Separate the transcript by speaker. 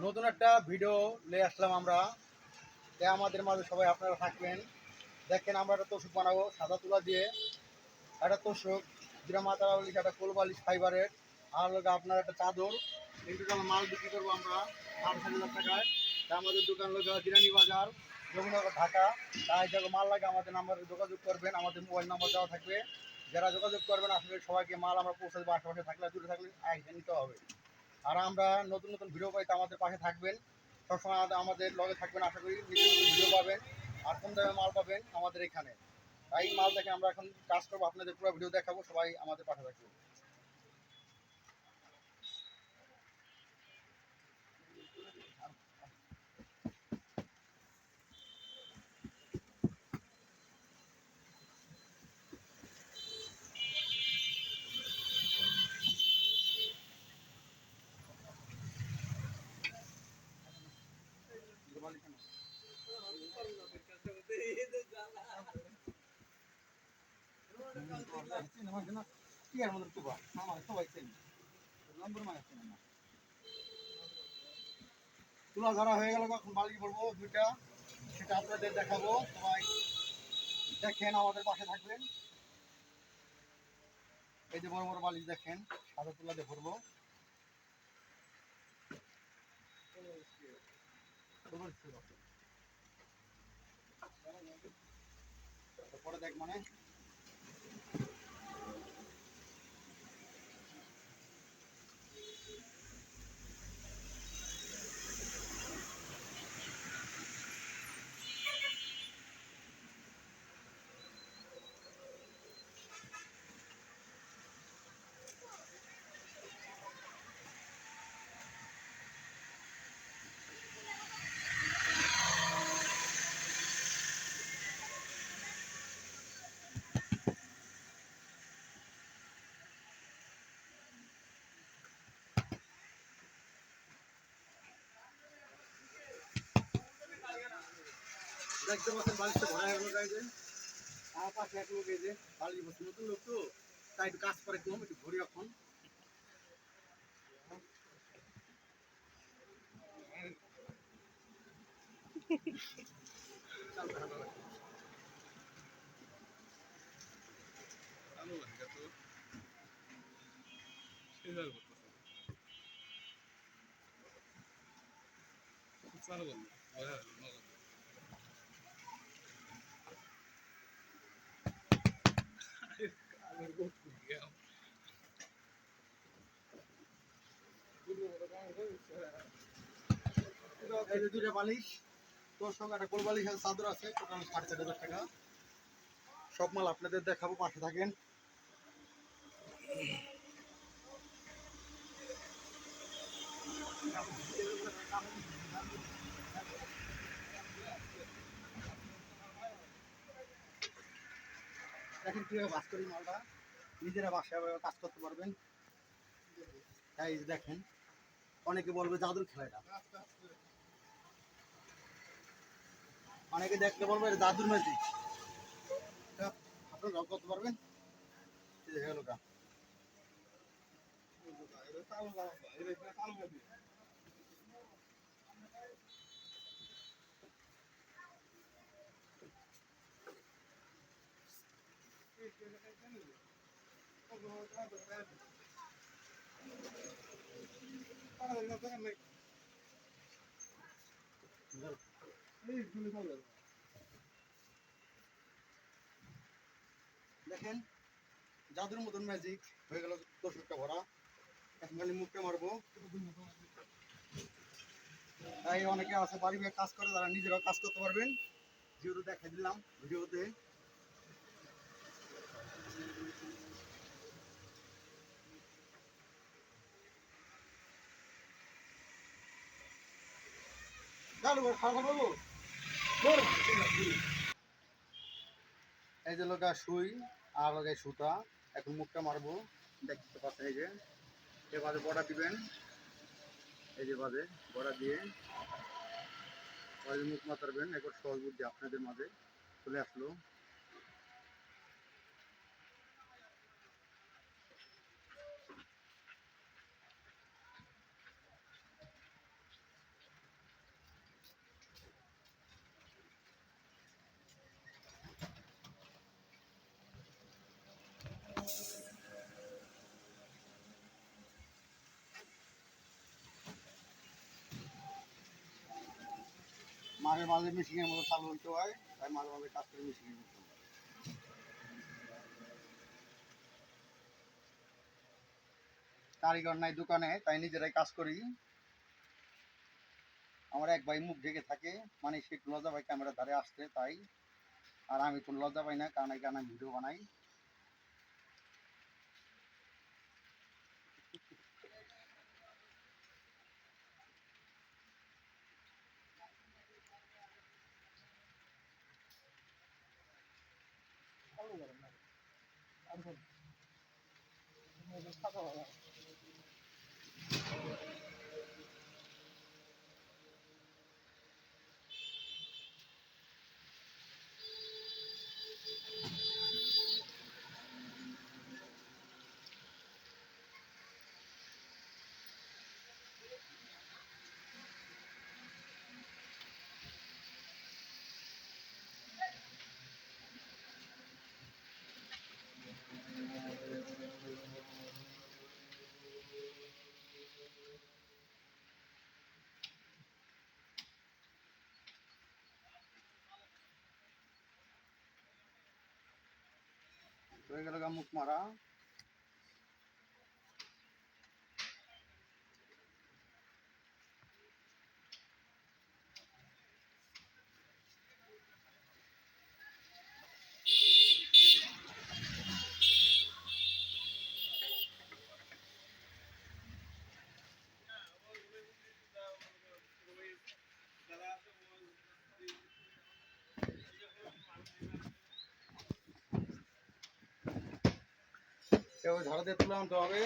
Speaker 1: নতুন একটা ভিডিও নিয়ে আসলাম আমরা। আমাদের মাঝে সবাই আপনারা থাকবেন। দেখেন আমরা একটা তোষক বানাবো সাদা তুলা দিয়ে। একটা তোষক যেটা মাথা বালিশ, একটা কোল বালিশ ফাইবারের, আর লোক আপনার একটা চাদর। এই টোটাল মাল বিক্রি করবো আমরা 4,500 টাকায়। তা আমাদের দোকান লোক জিরানি বাজার, যমুনগর, ঢাকা। তাই যাকে মাল লাগে আমাদের নাম্বারে যোগাযোগ করবেন, আমাদের মোবাইল নাম্বার দেওয়া থাকবে। যারা যোগাযোগ করবেন আসলে সবাইকে মাল আমরা পৌঁছে দেবো। আশেপাশে থাকলে দূরে থাকলে আগে নিতে হবে। আর আমরা নতুন নতুন ভিডিও পাইতে আমাদের পাশে থাকবেন, সবসময় আমাদের লগে থাকবেন। আশা করি নতুন নতুন ভিডিও পাবেন আর কম দামে মাল পাবেন আমাদের এখানে। তাই মাল দেখে আমরা এখন কাজ করবো, আপনাদের পুরো ভিডিও দেখাবো। সবাই আমাদের পাশে থাকবেন। তুলা ধরা হয়ে গেল, এখন বালি বলবো দুইটা, সেটা আপনাদের দেখাবো। সবাই দেখেন, আমাদের পাশে থাকবেন। এই যে বড় বড় বালিশ দেখেন, সাদা তুলা দিয়ে ভরবো। পরে দেখ মানে দেখতে পাচ্ছেন বালিশটা ভরা হয়ে গেল। গাইছে আমার পাশে এক লোক, এই যে বালিশ বসে, নতুন লোক তো, তাই একটু কাজ করে কম, একটু ভরি এখন। এই যে দুইটা বালিশ, তোর সঙ্গে একটা কোল বালিশ আছে, চাদর আছে, টোটাল 4,500 টাকা। সব মাল আপনাদের দেখাবো, পাশে থাকেন। দেখেন কীভাবে বাস করি মালটা, নিজেরা বাসায় কাজ করতে পারবেন। তাই দেখেন, অনেকে বলবে জাদুর খেলা এটা, অনেকে দেখলে বলবে জাদুর ম্যাজিক। আপনারা করতে পারবেন। হলো কা দেখেন, জাদুর মতন ম্যাজিক হয়ে গেল। দর্শকটা ভরা, এখন খালি মুখটা মারবো। তাই অনেকে আছে বাড়ি কাজ করে, তারা নিজেরাও কাজ করতে পারবেন, যেহেতু দেখাই দিলাম ভিডিওতে। এই যে লোকা সুই আর লোকে সুতা, এখন মুখটা মারবো। দেখতে পাচ্ছেন, এই যে এর বাদে বড়া দিবেন, এই যে বাদে বড়া দিয়ে মুখ মাতারবেন। একবার সহজ বুদ্ধি আপনাদের মাঝে চলে আসলো। মাঝে মাঝে মেশিনের মতো চালু হইতে হয়, তাই মাঝে মাঝে কাজ করে মেশিনের মতো। কারিগর নাই দোকানে, তাই নিজেরাই কাজ করি। আমার এক ভাই মুখ ঢেকে থাকে, মানে সে একটু লজ্জা পায় ক্যামেরার ধারে আসতে, তাই। আর আমি কোনো লজ্জা পাই না, কারণ এখানে আমি ভিডিও বানাই। হয়ে গেল মুখ মারা। এবার ঝাড়া দিয়ে তুলে আনতে হবে।